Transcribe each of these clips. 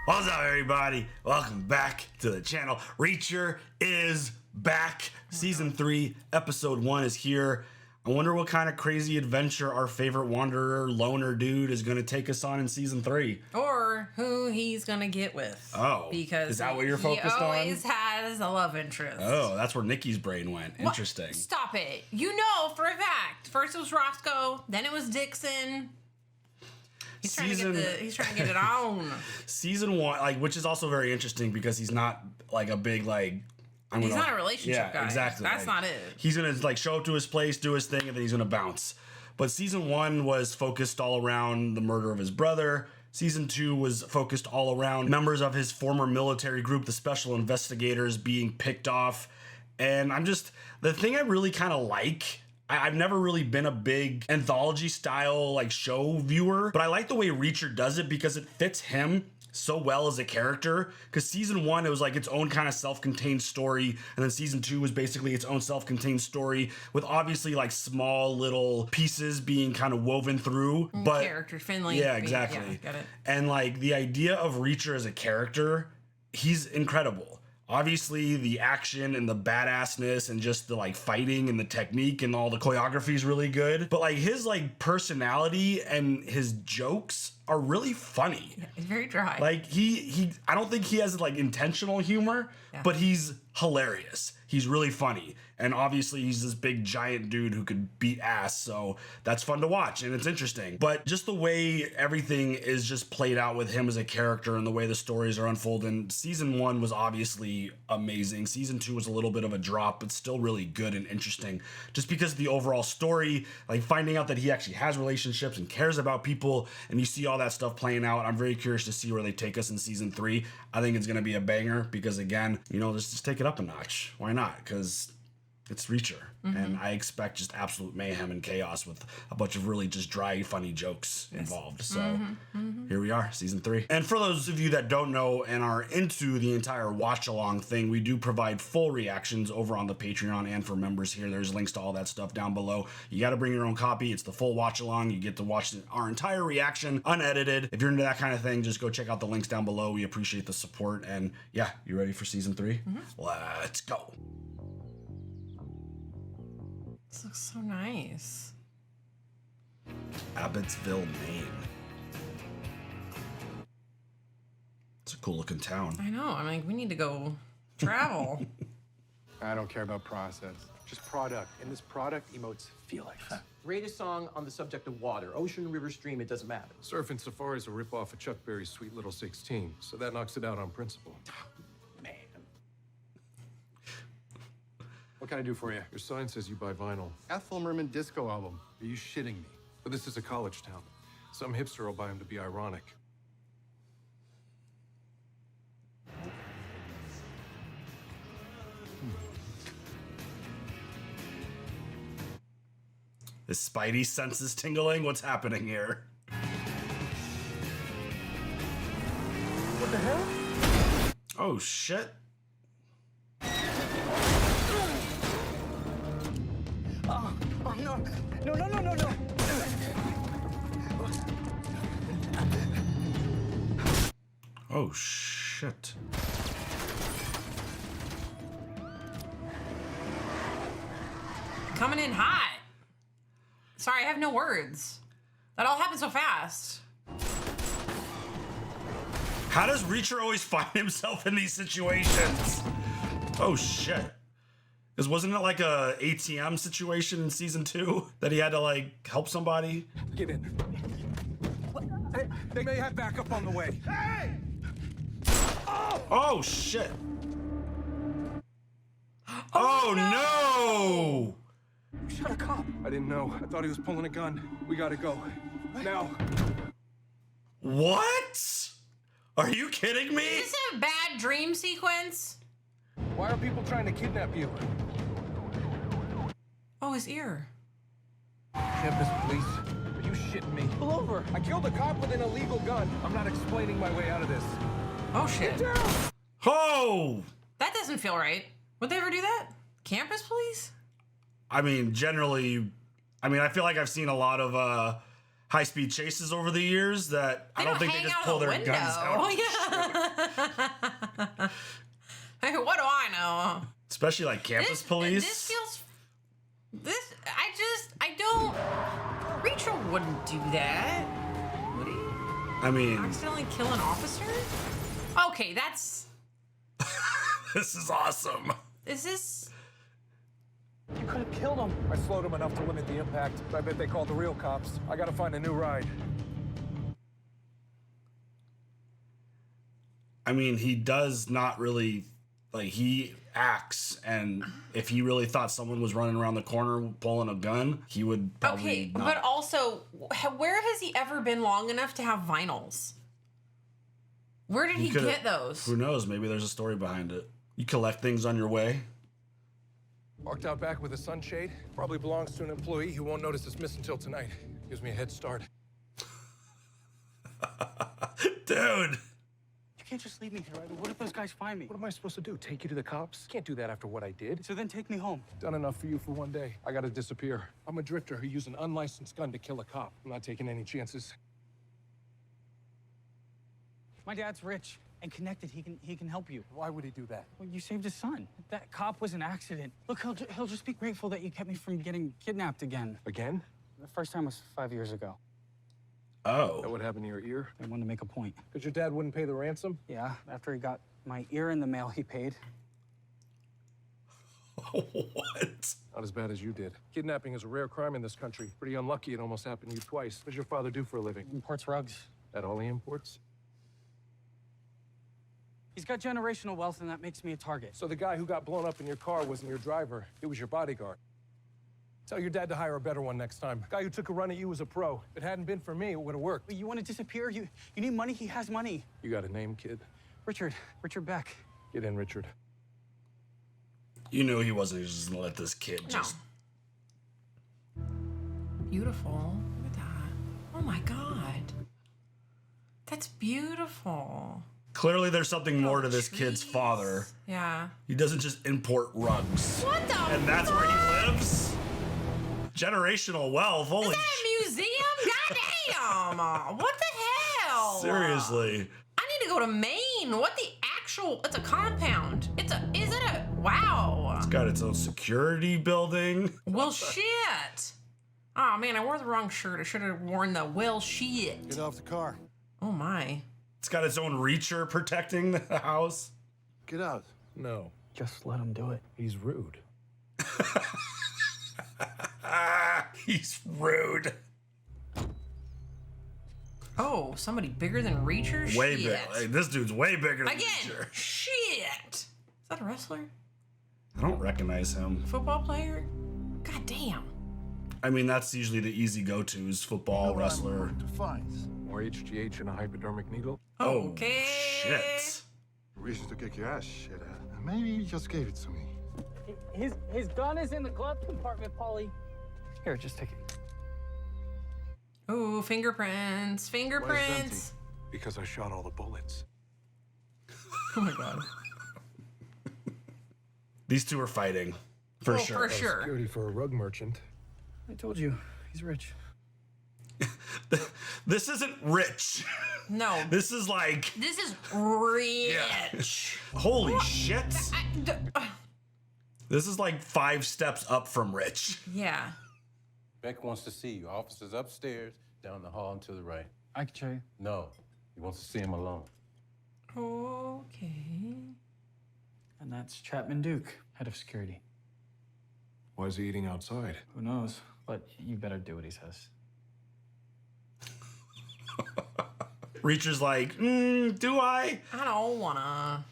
What's up, everybody? Welcome back to the channel. Reacher is back. Season 3, episode 1 is here. I wonder what kind of crazy adventure our favorite wanderer, loner dude is going to take us on in season 3. Or who he's going to get with. Oh, because is that what you're focused on? He always has a love interest. Oh, that's where Nikki's brain went. Interesting. What? Stop it. You know for a fact. First it was Roscoe, then it was Dixon. He's trying to get it on. Season 1, which is also very interesting because he's not like a big he's not a relationship guy. Exactly. That's not it. He's gonna show up to his place, do his thing, and then he's gonna bounce. But season 1 was focused all around the murder of his brother. Season 2 was focused all around members of his former military group, the Special Investigators, being picked off. And the thing I really kind of like, I've never really been a big anthology style show viewer, but I like the way Reacher does it because it fits him so well as a character. Because season 1, it was its own kind of self-contained story, and then season 2 was basically its own self-contained story with obviously small little pieces being kind of woven through, but character friendly. Yeah, exactly. Yeah, got it. And the idea of Reacher as a character, he's incredible. Obviously, the action and the badassness and just the fighting and the technique and all the choreography is really good. But his personality and his jokes are really funny. Yeah, he's very dry. I don't think he has intentional humor, but he's hilarious. He's really funny. And obviously he's this big giant dude who could beat ass, so that's fun to watch and it's interesting. But just the way everything is just played out with him as a character and the way the stories are unfolding, season 1 was obviously amazing. Season 2 was a little bit of a drop, but still really good and interesting. Just because of the overall story, finding out that he actually has relationships and cares about people, and you see all that stuff playing out. I'm very curious to see where they take us in season 3. I think it's going to be a banger because, again, let's just take it up a notch. Why not? Because it's Reacher, and I expect just absolute mayhem and chaos with a bunch of really just dry, funny jokes involved. So here we are, season 3. And for those of you that don't know and are into the entire watch-along thing, we do provide full reactions over on the Patreon and for members here. There's links to all that stuff down below. You got to bring your own copy. It's the full watch-along. You get to watch our entire reaction unedited. If you're into that kind of thing, just go check out the links down below. We appreciate the support. And yeah, you ready for season 3? Let's go. This looks so nice. Abbotsville, Maine. It's a cool looking town. I know. We need to go travel. I don't care about process, just product. And this product emotes feelings. Rate a song on the subject of water. Ocean, river, stream, it doesn't matter. Surf and Safari is a ripoff of Chuck Berry's Sweet Little 16, so that knocks it out on principle. Man. What can I do for you? Your sign says you buy vinyl. Ethel Merman disco album. Are you shitting me? But this is a college town. Some hipster will buy him to be ironic. Is Spidey senses tingling? What's happening here? What the hell? Oh, shit. Oh, no. No. Oh, shit. Coming in hot. Sorry, I have no words. That all happened so fast. How does Reacher always find himself in these situations? Oh, shit. Because wasn't it a ATM situation in season 2 that he had to help somebody? Get in. They may have backup on the way. Hey! Oh, shit. Oh, no! You shot a cop. I didn't know. I thought he was pulling a gun. We gotta go. Now. What? Are you kidding me? Is this a bad dream sequence? Why are people trying to kidnap you? Oh, his ear. Campus police. Are you shitting me? Pull over. I killed a cop with an illegal gun. I'm not explaining my way out of this. Oh, shit. Get down! Oh! That doesn't feel right. Would they ever do that? Campus police? I mean, generally, I feel like I've seen a lot of high-speed chases over the years that I don't think they just pull their guns out. Oh, yeah. Hey, what do I know? Especially like campus police. This feels. I don't. Rachel wouldn't do that. Would he? I mean, Accidentally kill an officer? Okay, that's. this is awesome. Is this. You could have killed him. I slowed him enough to limit the impact. I bet they called the real cops. I gotta find a new ride. I mean, he does not really, like, he acts, and if he really thought someone was running around the corner pulling a gun, he would probably Okay, not. but also, where has he ever been long enough to have vinyls? Where did he get those? Who knows? Maybe there's a story behind it. You collect things on your way. Walked out back with a sunshade. Probably belongs to an employee who won't notice it's missing until tonight. Gives me a head start. Dude. You can't just leave me here. What if those guys find me? What am I supposed to do? Take you to the cops? Can't do that after what I did. So then take me home. Done enough for you for one day. I gotta disappear. I'm a drifter who used an unlicensed gun to kill a cop. I'm not taking any chances. My dad's rich and connected. He can help you. Why would he do that? Well, you saved his son. That cop was an accident. Look, he'll just be grateful that you kept me from getting kidnapped again. Again? The first time was 5 years ago. Oh. That what happened to your ear? I wanted to make a point. Because your dad wouldn't pay the ransom? Yeah, after he got my ear in the mail, he paid. What? Not as bad as you did. Kidnapping is a rare crime in this country. Pretty unlucky it almost happened to you twice. What does your father do for a living? Imports rugs. That all he imports? He's got generational wealth, and that makes me a target. So the guy who got blown up in your car wasn't your driver. It was your bodyguard. Tell your dad to hire a better one next time. Guy who took a run at you was a pro. If it hadn't been for me, it would have worked. You want to disappear? You need money? He has money. You got a name, kid? Richard Beck. Get in, Richard. You knew he wasn't just gonna let this kid just. Beautiful. Look at that. Oh my god. That's beautiful. Clearly, there's something more to this trees. kid's father. Yeah. He doesn't just import rugs. What the And that's where he lives? Generational wealth. Holy Is that a museum? Goddamn! What the hell? Seriously. I need to go to Maine. What the actual? It's a compound. Is it a? Wow. It's got its own security building. Well, shit. Oh man, I wore the wrong shirt. I should have worn the well shit. Get off the car. Oh my. It's got its own reacher protecting the house. Get out. No. Just let him do it. He's rude. He's rude. Oh, somebody bigger than Reacher? Way Shit. big. Like, this dude's way bigger than Again. Reacher. Shit. Is that a wrestler? I don't recognize him. Football player? God damn. I mean, that's usually the easy go-tos. Football, wrestler. To find. More HGH and a hypodermic needle? Oh, Okay. shit. Reason to kick your ass, shit out. Maybe you just gave it to me. His gun is in the glove compartment, Paulie. Here, just take it. Ooh, fingerprints. Why is it empty? Fingerprints. Because I shot all the bullets. Oh my god. These two are fighting. For Oh, sure. for sure. Security for a rug merchant. I told you, he's rich. This isn't rich. No. This is like, This is rich. holy shit. I- This is like 5 steps up from rich. yeah. Beck wants to see you. Officer's upstairs, down the hall and to the right. I can show you. No, he wants to see him alone. Okay. And that's Chapman Duke, head of security. Why is he eating outside? Who knows? But you better do what he says. Reacher's like, do I? I don't wanna.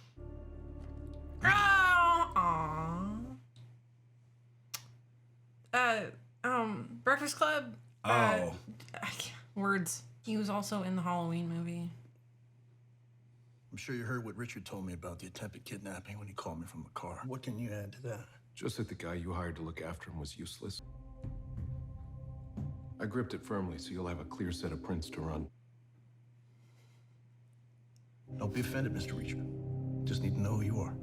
Oh, Breakfast Club. Oh. Words. He was also in the Halloween movie. I'm sure you heard what Richard told me about the attempted kidnapping when he called me from the car. What can you add to that? Just that the guy you hired to look after him was useless. I gripped it firmly so you'll have a clear set of prints to run. Don't be offended, Mr. Reachman. Just need to know who you are.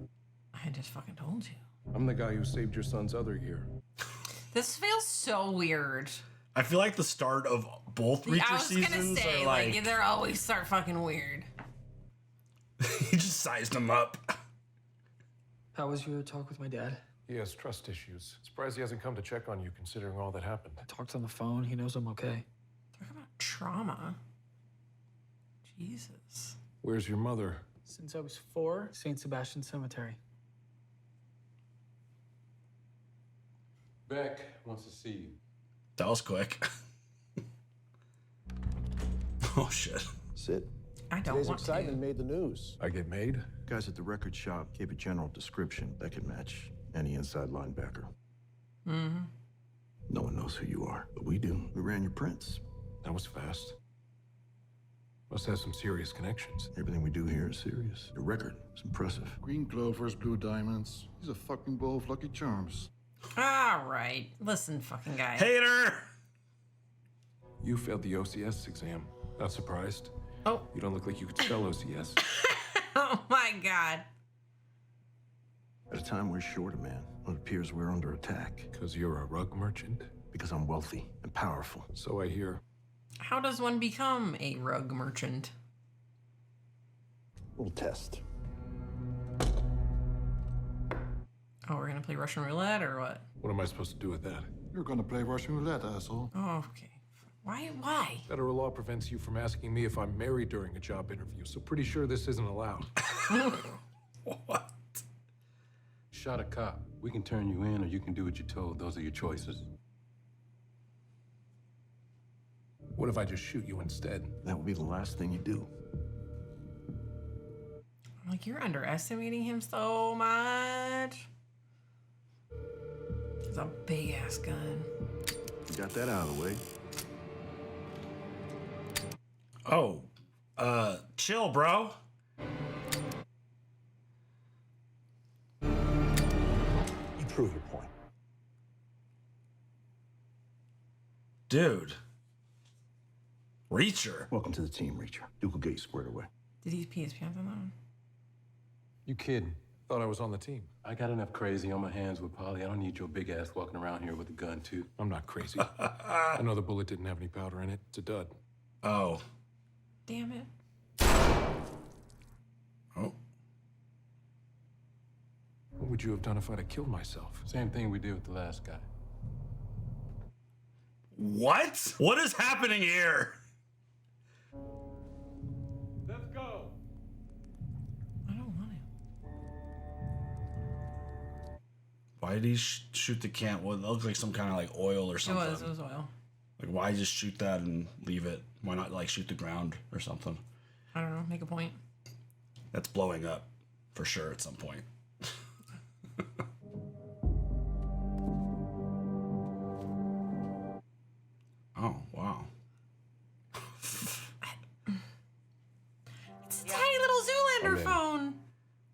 I just fucking told you. I'm the guy who saved your son's other ear. This feels so weird. I feel like the start of both Reacher I was gonna seasons say, are like, they're always start fucking weird. he just Sized him up. How was your talk with my dad? He has trust issues. Surprised he hasn't come to check on you, considering all that happened. I talked on the phone. He knows I'm okay. Talk about trauma. Jesus. Where's your mother? Since I was 4, St. Sebastian Cemetery. Beck wants to see you. That was quick. Oh, shit. Sit. I don't Today's want excitement to. made the news. I get made? Guys at the record shop gave a general description that could match any inside linebacker. Mm-hmm. No one knows who you are, but we do. We ran your prints. That was fast. Must have some serious connections. Everything we do here is serious. Your record is impressive. Green clovers, blue diamonds. He's a fucking bowl of Lucky Charms. All right. Listen, fucking guy. Hater! You failed the OCS exam. Not surprised. Oh. You don't look like you could spell OCS. Oh, my God. At a time we're short a man, it appears we're under attack. Because you're a rug merchant? Because I'm wealthy and powerful. So I hear. How does one become a rug merchant? Little test. Oh, we're gonna play Russian roulette or what? What am I supposed to do with that? You're gonna play Russian roulette, asshole. Oh, okay. Why? Federal law prevents you from asking me if I'm married during a job interview, so pretty sure this isn't allowed. What? Shot a cop. We can turn you in or you can do what you're told. Those are your choices. What if I just shoot you instead? That would be the last thing you do. Like, you're underestimating him so much. It's a big ass gun. You got that out of the way. Oh, chill, bro. You prove your point. Dude. Reacher. Welcome to the team, Reacher. Duke will get you squared away. Did he pee his pants on that one? You kidding? Thought I was on the team. I got enough crazy on my hands with Polly. I don't need your big ass walking around here with a gun, too. I'm not crazy. I know the bullet didn't have any powder in it. It's a dud. Oh. Damn it. Oh. What would you have done if I'd have killed myself? Same thing we did with the last guy. What? What is happening here? Let's go. I don't want him. Why did he shoot the can? Well, it looked like some kind of like oil or something. It was oil. Like, why just shoot that and leave it? Why not like shoot the ground or something? I don't know. Make a point. That's blowing up for sure at some point. Oh, wow. It's a tiny little Zoolander phone.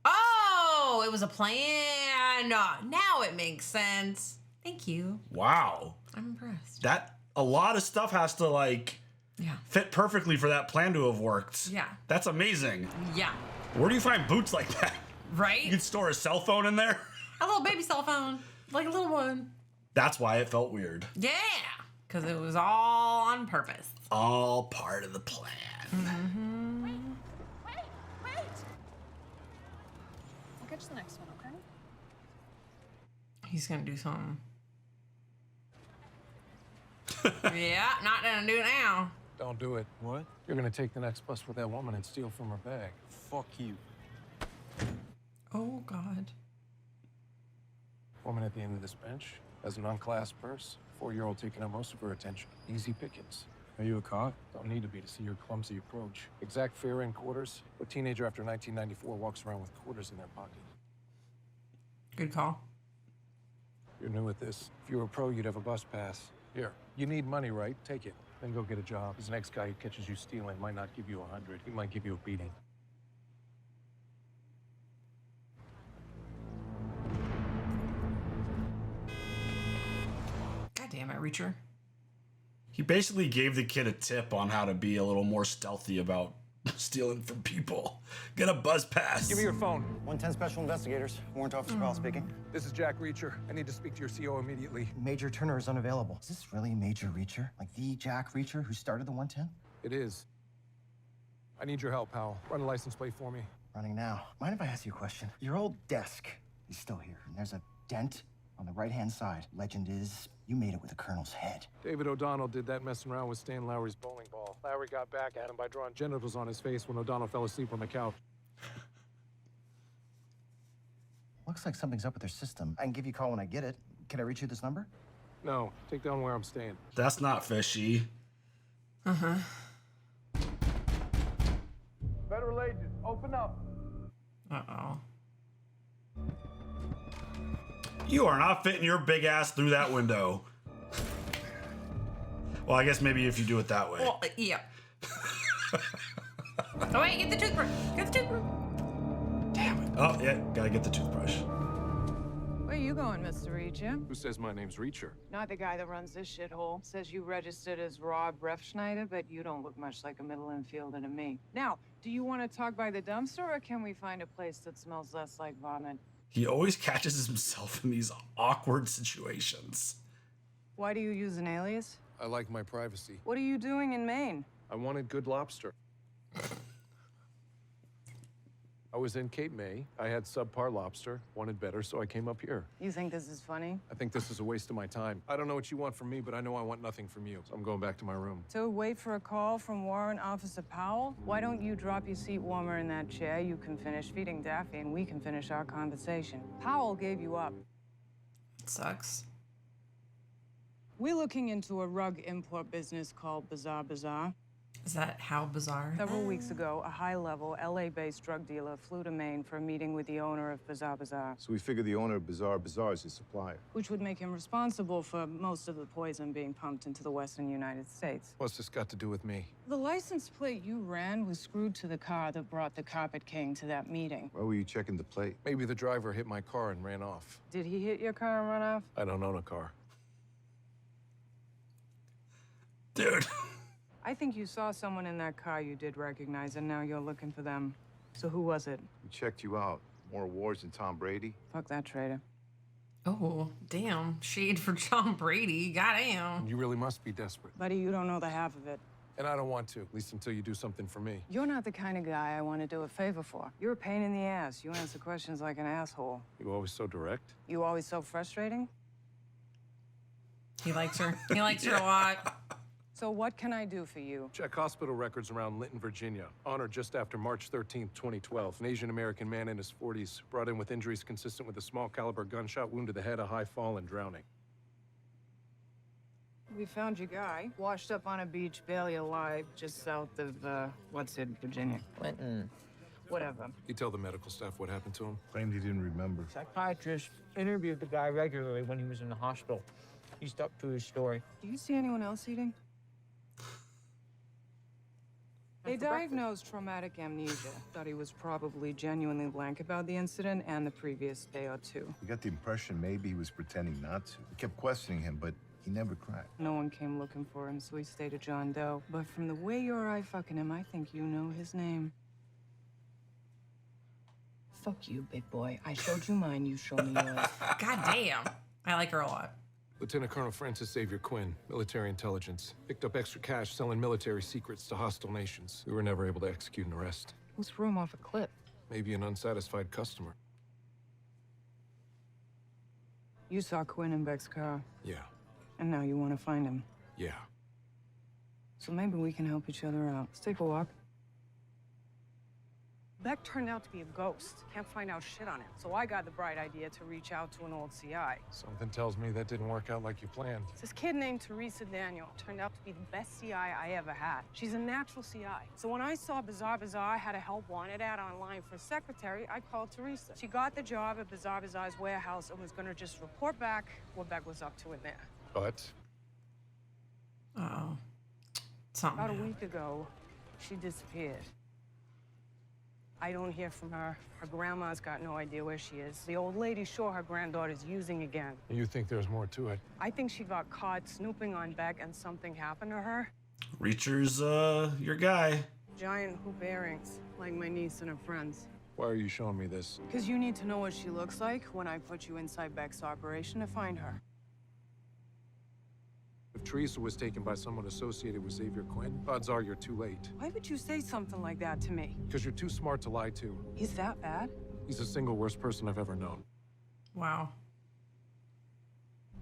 Oh, it was a plan. Now it makes sense. Thank you. Wow. I'm impressed. That a lot of stuff has to like fit perfectly for that plan to have worked. Yeah. That's amazing. Yeah. Where do you find boots like that? Right? You could store a cell phone in there? A little baby cell phone. Like a little one. That's why it felt weird. Yeah. Because it was all on purpose. All part of the plan. Mm-hmm. Wait! I'll get you the next one, okay? He's going to do something. Yeah, not gonna do it now. Don't do it. What? You're gonna take the next bus with that woman and steal from her bag. Fuck you. Oh, God. Woman at the end of this bench has an unclasped purse. 4-year-old taking up most of her attention. Easy pickings. Are you a cop? Don't need to be to see your clumsy approach. Exact fare in quarters. What teenager after 1994 walks around with quarters in their pocket? Good call. You're new at this. If you were a pro, you'd have a bus pass. Here, you need money, right? Take it. Then go get a job. This next guy who catches you stealing might not give you 100. He might give you a beating. God damn it, Reacher. He basically gave the kid a tip on how to be a little more stealthy about stealing from people. Get a buzz pass. Give me your phone. 110 Special Investigators. Warrant Officer Powell speaking. This is Jack Reacher. I need to speak to your CO immediately. Major Turner is unavailable. Is this really Major Reacher? Like the Jack Reacher who started the 110? It is. I need your help, Powell. Run a license plate for me. Running now. Mind if I ask you a question? Your old desk is still here, and there's a dent on the right-hand side. Legend is you made it with a colonel's head. David O'Donnell did that messing around with Stan Lowry's bowling ball. Lowry got back at him by drawing genitals on his face when O'Donnell fell asleep on the couch. Looks like something's up with their system. I can give you a call when I get it. Can I reach you this number? No, take down where I'm staying. That's not fishy. Uh-huh. Federal agent, open up. Uh-oh. You are not fitting your big ass through that window. Well, I guess maybe if you do it that way. Well, yeah. Oh, wait, get the toothbrush. Get the toothbrush. Damn it. Oh, yeah, gotta get the toothbrush. Where you going, Mr. Reacher? Who says my name's Reacher? Not the guy that runs this shithole. Says you registered as Rob Refschneider, but you don't look much like a middle infielder to me. Now, do you want to talk by the dumpster, or can we find a place that smells less like vomit? He always catches himself in these awkward situations. Why do you use an alias? I like my privacy. What are you doing in Maine? I wanted good lobster. I was in Cape May. I had subpar lobster, wanted better, so I came up here. You think this is funny? I think this is a waste of my time. I don't know what you want from me, but I know I want nothing from you. So I'm going back to my room. So wait for a call from Warrant Officer Powell? Why don't you drop your seat warmer in that chair? You can finish feeding Daffy, and we can finish our conversation. Powell gave you up. It sucks. We're looking into a rug import business called Bazaar Bazaar. Is that how bizarre? Several weeks ago, a high-level LA-based drug dealer flew to Maine for a meeting with the owner of Bazaar Bazaar, So we figure the owner of Bazaar Bazaar is his supplier. which would make him responsible for most of the poison being pumped into the western United States. What's this got to do with me? The license plate you ran was screwed to the car that brought the Carpet King to that meeting. Why were you checking the plate? Maybe the driver hit my car and ran off. Did he hit your car and run off? I don't own a car. Dude. I think you saw someone in that car you did recognize, and now you're looking for them. So who was it? We checked you out. More awards than Tom Brady. Fuck that traitor. Oh, damn. Shade for John Brady. Goddamn. You really must be desperate. Buddy, you don't know the half of it. And I don't want to, at least until you do something for me. You're not the kind of guy I want to do a favor for. You're a pain in the ass. You answer questions like an asshole. You always so direct. You always so frustrating. He likes her. He likes her a lot. So what can I do for you? Check hospital records around Linton, Virginia. Honored just after March 13th, 2012. An Asian-American man in his 40s, brought in with injuries consistent with a small caliber gunshot wound to the head, a high fall, and drowning. We found your guy, washed up on a beach, barely alive, just south of, what's it, Virginia? Clinton. Whatever. You tell the medical staff what happened to him? Claimed he didn't remember. Psychiatrist interviewed the guy regularly when he was in the hospital. He stuck to his story. Do you see anyone else eating? They diagnosed traumatic amnesia. Thought he was probably genuinely blank about the incident and the previous day or two. We got the impression maybe he was pretending not to. We kept questioning him, but he never cracked. No one came looking for him, so he stayed at John Doe. But from the way you're eye-fucking him, I think you know his name. Fuck you, big boy. I showed you mine, you showed me yours. God damn. I like her a lot. Lieutenant Colonel Francis Xavier Quinn, military intelligence. Picked up extra cash selling military secrets to hostile nations. We were never able to execute an arrest. Who threw him off a cliff? Maybe an unsatisfied customer. You saw Quinn in Beck's car, Yeah, and now you want to find him. yeah. So maybe we can help each other out. Let's take a walk. Beck turned out to be a ghost. Can't find out shit on him. So I got the bright idea to reach out to an old CI. Something tells me that didn't work out like you planned. It's this kid named Teresa Daniel. Turned out to be the best CI I ever had. She's a natural CI. So when I saw Bazaar Bazaar had a help wanted ad online for a secretary, I called Teresa. She got the job at Bazaar Bazaar's warehouse and was gonna just report back what Beck was up to in there. But Uh-oh. Something About a happened. week ago, she disappeared. I don't hear from her. Her grandma's got no idea where she is. The old lady's sure her granddaughter's using again. you think there's more to it? I think she got caught snooping on Beck and something happened to her. Reacher's, your guy. Giant hoop earrings, like my niece and her friends. Why are you showing me this? Because you need to know what she looks like when I put you inside Beck's operation to find her. If Teresa was taken by someone associated with Xavier Quinn, odds are you're too late. Why would you say something like that to me? Because you're too smart to lie to. He's that bad? He's the single worst person I've ever known. Wow.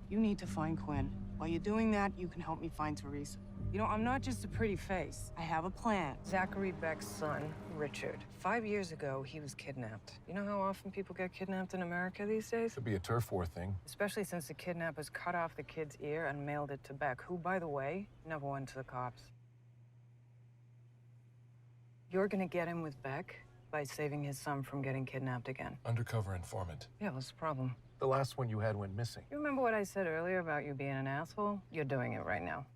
You need to find Quinn. While you're doing that, you can help me find Teresa. You know, I'm not just a pretty face. I have a plan. Zachary Beck's son, Richard. 5 years ago, he was kidnapped. You know how often people get kidnapped in America these days? Could be a turf war thing. Especially since the kidnappers cut off the kid's ear and mailed it to Beck, who, by the way, never went to the cops. You're gonna get him with Beck by saving his son from getting kidnapped again. Undercover informant. Yeah, what's the problem? The last one you had went missing. You remember what I said earlier about you being an asshole? You're doing it right now.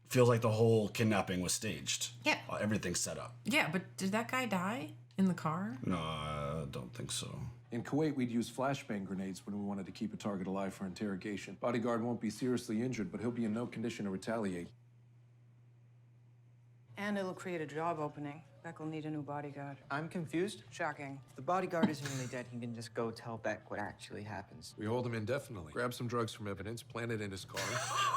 Feels like the whole kidnapping was staged. Yeah. Everything's set up. Yeah, but did that guy die in the car? No, I don't think so. In Kuwait, we'd use flashbang grenades when we wanted to keep a target alive for interrogation. Bodyguard won't be seriously injured, but he'll be in no condition to retaliate. And it'll create a job opening. Beck will need a new bodyguard. I'm confused. Shocking. If the bodyguard isn't really dead, he can just go tell Beck what actually happens. We hold him indefinitely. Grab some drugs from evidence, plant it in his car,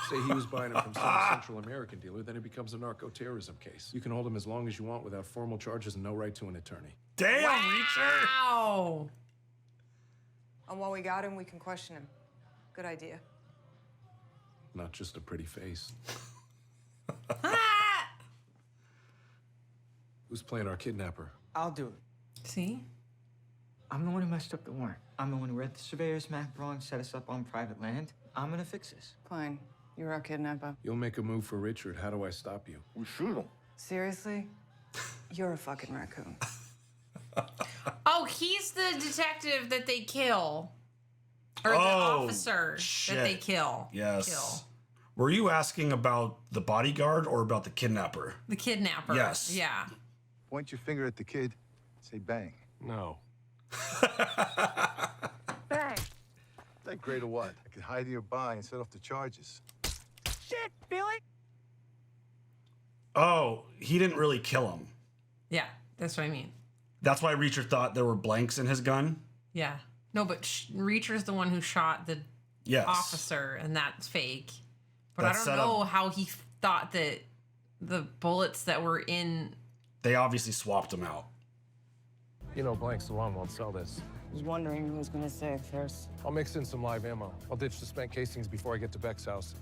say he was buying it from some Central American dealer, then it becomes a narco-terrorism case. You can hold him as long as you want without formal charges and no right to an attorney. Damn, Reacher! Wow. And while we got him, we can question him. Good idea. Not just a pretty face. Who's playing our kidnapper? I'll do it. See? I'm the one who messed up the warrant. I'm the one who read the surveyor's map wrong, set us up on private land. I'm gonna fix this. Fine. You're our kidnapper. You'll make a move for Richard. How do I stop you? We shoot him. Seriously? You're a fucking raccoon. Oh, he's the detective that they kill. Or the officer that they kill. Yes. Kill. Were you asking about the bodyguard or about the kidnapper? The kidnapper. Yes. Yeah. Point your finger at the kid, say bang. No. Bang! That great or what? I could hide nearby and set off the charges. Shit, Billy! Oh, he didn't really kill him. Yeah, that's what I mean. That's why Reacher thought there were blanks in his gun? Yeah. No, but Reacher's the one who shot the officer, and that's fake. But I don't know how he thought that the bullets that were in... They obviously swapped them out. You know blanks alone won't sell this. I was wondering who was gonna say it first. I'll mix in some live ammo. I'll ditch the spent casings before I get to Beck's house.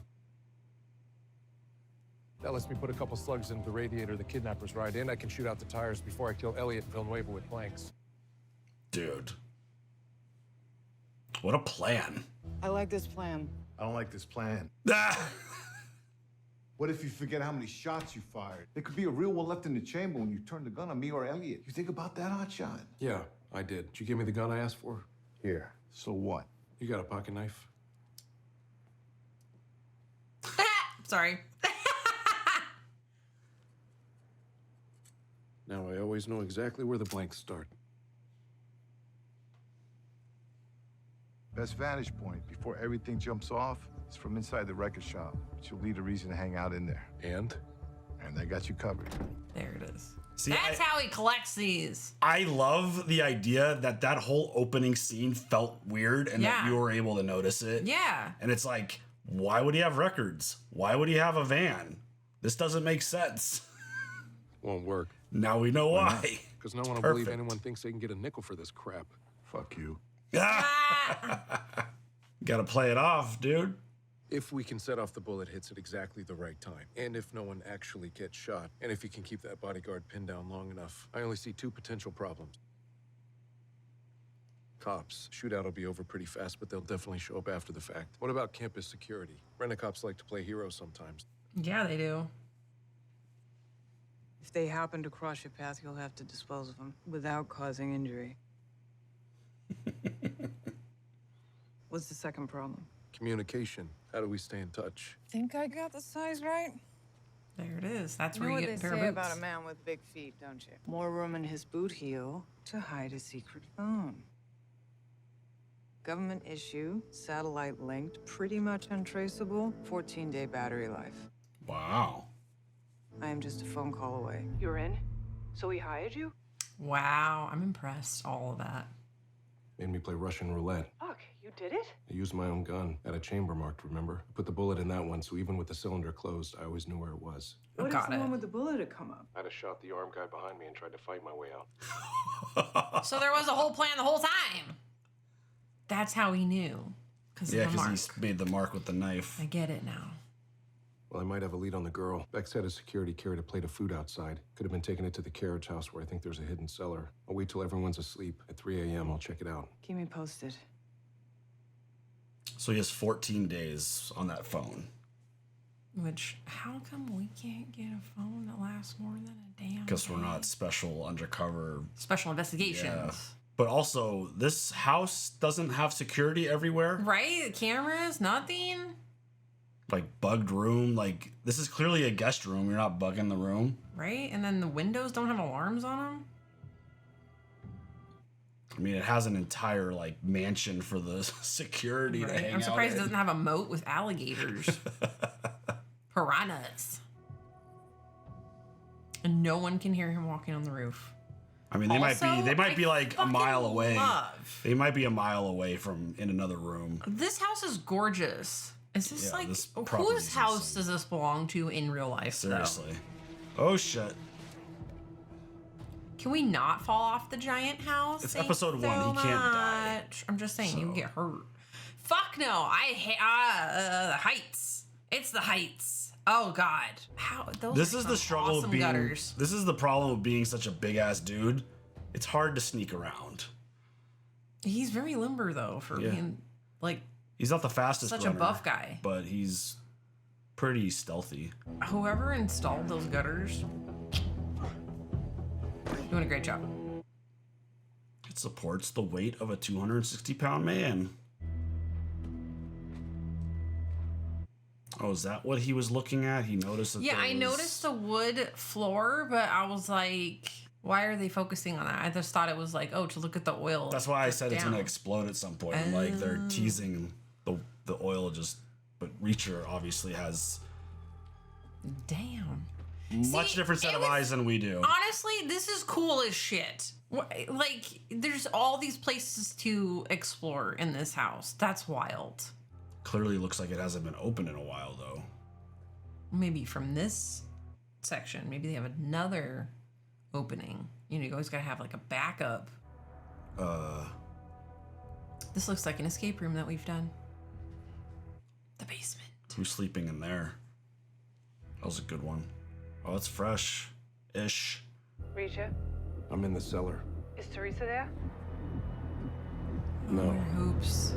That lets me put a couple slugs into the radiator the kidnappers ride in. I can shoot out the tires before I kill Elliot and Villanueva with blanks. Dude. What a plan. I like this plan. I don't like this plan. What if you forget how many shots you fired? There could be a real one left in the chamber when you turn the gun on me or Elliot. You think about that, hotshot? Yeah, I did. Did you give me the gun I asked for? Here. So what? You got a pocket knife? Sorry. Now I always know exactly where the blanks start. Best vantage point before everything jumps off is from inside the record shop, which will need a reason to hang out in there. And? And I got you covered. There it is. See, that's how he collects these. I love the idea that that whole opening scene felt weird and that you were able to notice it. Yeah. And it's like, why would he have records? Why would he have a van? This doesn't make sense. Won't work. Now we know why. Because no one will believe anyone thinks they can get a nickel for this crap. Fuck you. Gotta play it off, dude. If we can set off the bullet hits at exactly the right time, and if no one actually gets shot, and if you can keep that bodyguard pinned down long enough, I only see two potential problems. Cops. Shootout will be over pretty fast, but they'll definitely show up after the fact. What about campus security? Rent-a-cops like to play heroes sometimes. Yeah, they do. If they happen to cross your path, you'll have to dispose of them without causing injury. What's the second problem? Communication. How do we stay in touch? Think I got the size right? There it is. That's You where know you what get they a pair say of boots. about a man with big feet, don't you? More room in his boot heel to hide a secret phone. Government issue, satellite linked, pretty much untraceable, 14-day battery life. Wow. I am just a phone call away. You're in? So he hired you? Wow, I'm impressed. All of that. Made me play Russian roulette. Fuck, you did it? I used my own gun. Had a chamber marked, remember? I put the bullet in that one, so even with the cylinder closed, I always knew where it was. What if the one with the bullet had come up? I'd have shot the armed guy behind me and tried to fight my way out. So there was a whole plan the whole time. That's how he knew. Yeah, because he made the mark with the knife. I get it now. Well, I might have a lead on the girl. Beck said a security carried a plate of food outside. Could have been taking it to the carriage house where I think there's a hidden cellar. I'll wait till everyone's asleep. At 3 a.m., I'll check it out. Keep me posted. So he has 14 days on that phone. Which, how come we can't get a phone that lasts more than a damn Because we're not special undercover. Special investigations. Yeah. But also, this house doesn't have security everywhere. Right? Cameras, nothing. Like, bugged room. Like, this is clearly a guest room. You're not bugging the room. Right? And then the windows don't have alarms on them. I mean, it has an entire, like, mansion for the security to hang I'm surprised out it doesn't have a moat with alligators. Piranhas. And no one can hear him walking on the roof. I mean, they might be like a mile away. Love. They might be a mile away from in another room. This house is gorgeous. Is this like this whose property's house does this belong to in real life? Seriously. Though? Oh shit. Can we not fall off the giant house? It's Thank episode you so 1. He can't die. much. I'm just saying, you get hurt. Fuck no. I hate the heights. It's the heights. Oh god. How those This are is some the struggle of awesome being. gutters. This is the problem of being such a big ass dude. It's hard to sneak around. He's very limber though for being like He's not the fastest. such a buff guy. but he's pretty stealthy. Whoever installed those gutters doing a great job. It supports the weight of a 260-pound man. Oh, is that what he was looking at? He noticed that. Yeah, I noticed the wood floor, but I was like, why are they focusing on that? I just thought it was like, oh, to look at the oil. That's why I said it's down. gonna explode at some point. Like they're teasing the oil but Reacher obviously has damn much different set of eyes than we do. Honestly, this is cool as shit. Like, there's all these places to explore in this house. That's wild. Clearly looks like it hasn't been open in a while though. Maybe from this section, maybe they have another opening. You know, you always gotta have like a backup. This looks like an escape room that we've done. The basement. Who's sleeping in there? That was a good one. Oh, it's fresh-ish. Reacher, I'm in the cellar. is Teresa there? No. Oops.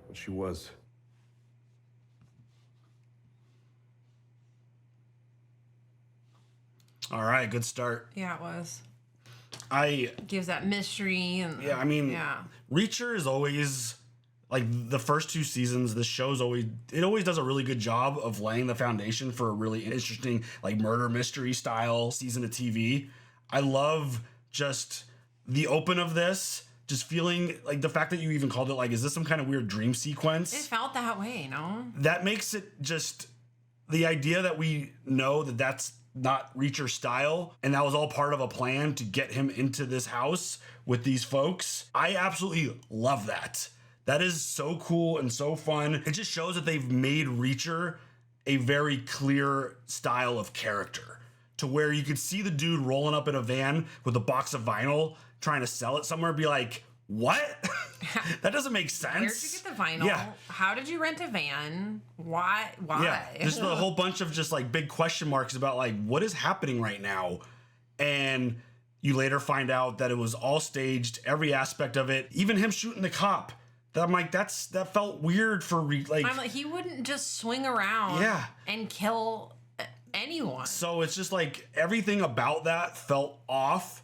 But she was. All right, good start. Yeah, it was. I gives that mystery and I mean, yeah. Reacher is always like the first 2 seasons. This show's always does a really good job of laying the foundation for a really interesting like murder mystery style season of TV. I love just the open of this. Just feeling like the fact that you even called it like, is this some kind of weird dream sequence? It felt that way, no? That makes it just the idea that we know that that's not Reacher style, and that was all part of a plan to get him into this house with these folks. I absolutely love that. That is so cool and so fun. It just shows that they've made Reacher a very clear style of character to where you could see the dude rolling up in a van with a box of vinyl trying to sell it somewhere and be like, what? That doesn't make sense. Where'd you get the vinyl? Yeah. How did you rent a van? Why? Yeah, just a whole bunch of just like big question marks about like what is happening right now. And you later find out that it was all staged, every aspect of it, even him shooting the cop. That I'm like, that felt weird for I'm like, he wouldn't just swing around and kill anyone. So it's just like everything about that felt off.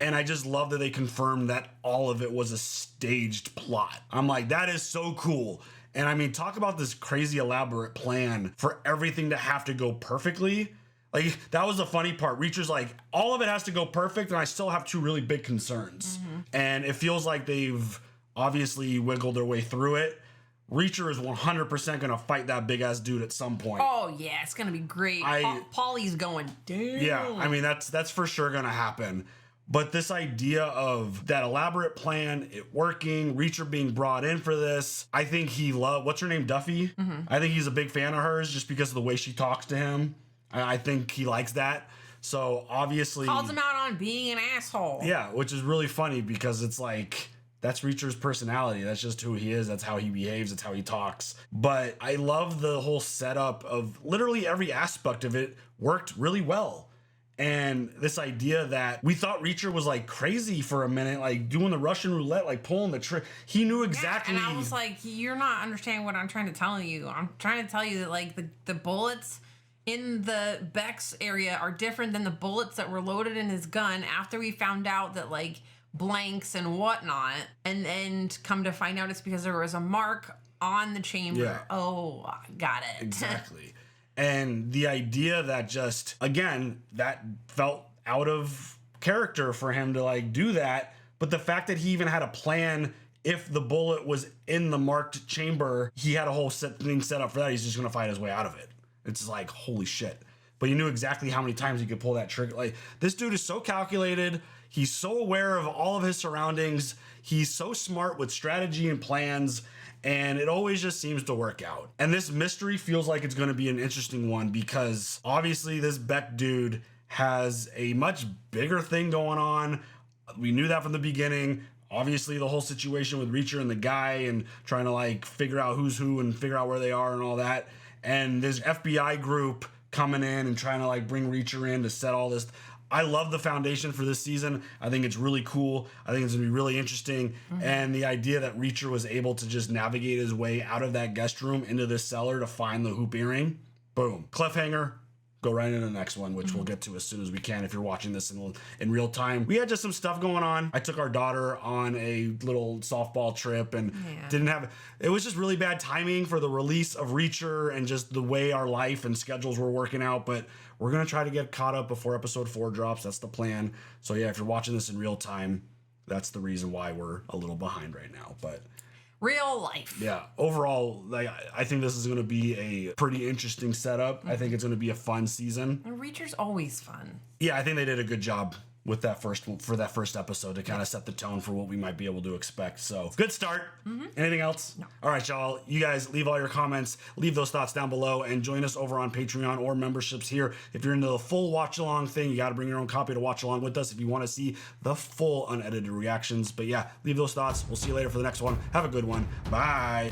And I just love that they confirmed that all of it was a staged plot. I'm like, that is so cool. And I mean, talk about this crazy elaborate plan for everything to have to go perfectly. Like, that was the funny part. Reacher's like, all of it has to go perfect, and I still have 2 really big concerns. And it feels like they've obviously wiggled their way through it. Reacher is 100% going to fight that big-ass dude at some point. Oh, yeah, it's going to be great. Paulie's going, damn. Yeah, I mean, that's for sure going to happen. But this idea of that elaborate plan, it working, Reacher being brought in for this, I think he loved, what's her name, Duffy? Mm-hmm. I think he's a big fan of hers just because of the way she talks to him. I think he likes that. So obviously... Calls him out on being an asshole. Yeah, which is really funny because it's like... That's Reacher's personality. That's just who he is. That's how he behaves. That's how he talks. But I love the whole setup of literally every aspect of it worked really well. And this idea that we thought Reacher was like crazy for a minute, like doing the Russian roulette, like pulling the trick. He knew exactly. Yeah, and I was like, you're not understanding what I'm trying to tell you. I'm trying to tell you that like the bullets in the Beck's area are different than the bullets that were loaded in his gun after we found out that like blanks and whatnot, and then come to find out it's because there was a mark on the chamber. Yeah. Oh, got it. Exactly. And the idea that just, again, that felt out of character for him to like do that. But the fact that he even had a plan, if the bullet was in the marked chamber, he had a whole thing set up for that. He's just going to fight his way out of it. It's like, holy shit. But he knew exactly how many times he could pull that trigger. Like, this dude is so calculated. He's so aware of all of his surroundings. He's so smart with strategy and plans, and it always just seems to work out. And this mystery feels like it's going to be an interesting one because obviously this Beck dude has a much bigger thing going on. We knew that from the beginning. Obviously the whole situation with Reacher and the guy and trying to like figure out who's who and figure out where they are and all that. And this FBI group coming in and trying to like bring Reacher in to set all this. I love the foundation for this season. I think it's really cool. I think it's gonna be really interesting. Mm-hmm. And the idea that Reacher was able to just navigate his way out of that guest room into this cellar to find the hoop earring. Boom. Cliffhanger. Go right into the next one, which we'll get to as soon as we can if you're watching this in real time. We had just some stuff going on. I took our daughter on a little softball trip and it was just really bad timing for the release of Reacher and just the way our life and schedules were working out. But we're going to try to get caught up before episode 4 drops. That's the plan. So yeah, if you're watching this in real time, that's the reason why we're a little behind right now. But real life. Yeah. Overall, like I think this is going to be a pretty interesting setup. Mm-hmm. I think it's going to be a fun season. And Reacher's always fun. Yeah, I think they did a good job with that first episode to kind of set the tone for what we might be able to expect. So good start. Mm-hmm. Anything else? No. All right, y'all. You guys leave all your comments, leave those thoughts down below, and join us over on Patreon or memberships here. If you're into the full watch along thing, you got to bring your own copy to watch along with us if you want to see the full unedited reactions. But yeah, leave those thoughts. We'll see you later for the next one. Have a good one. Bye.